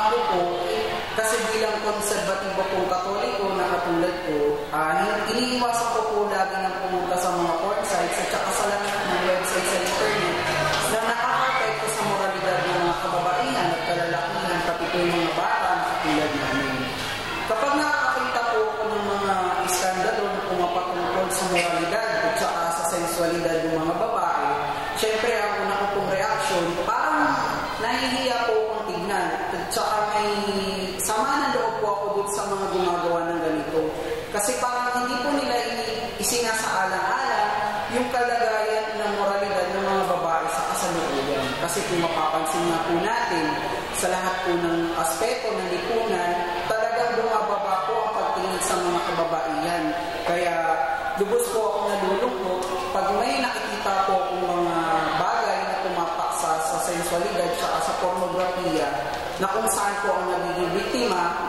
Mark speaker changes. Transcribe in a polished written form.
Speaker 1: ako po, kasi bilang konserbatibo pong Katoliko na katulad ko, iniiwasan ko po lagi ng pumunta sa mga porn sites at saka sa lahat ng website sa internet na nakaka-apekto sa moralidad ng mga kababaihan at kalalakihan, pati po yung mga bata na katulad namin. Kapag nakakakita po ako ng mga iskandalo na pumapatungkol sa moralidad at saka sa sensualidad ng mga babae, syempre ang una ko pong reaksyon, parang nahihiya po akong tignan at saka may sama ng loob po ako dun sa mga gumagawa ng ganito. Kasi parang hindi po nila isinasaalang-alang yung kalagayan ng moralidad ng mga babae sa kasalukuyan. Kasi kung mapapansin nga po natin sa lahat po ng aspeto ng lipunan, talagang bumababa po ang pagtingin sa mga kababaihan. Kaya lubos po ako nalulungkot pag may nakikita po akong mga bagay na tumapak sa sensualidad at sa pornografiya na kung saan po ang nagiging biktima,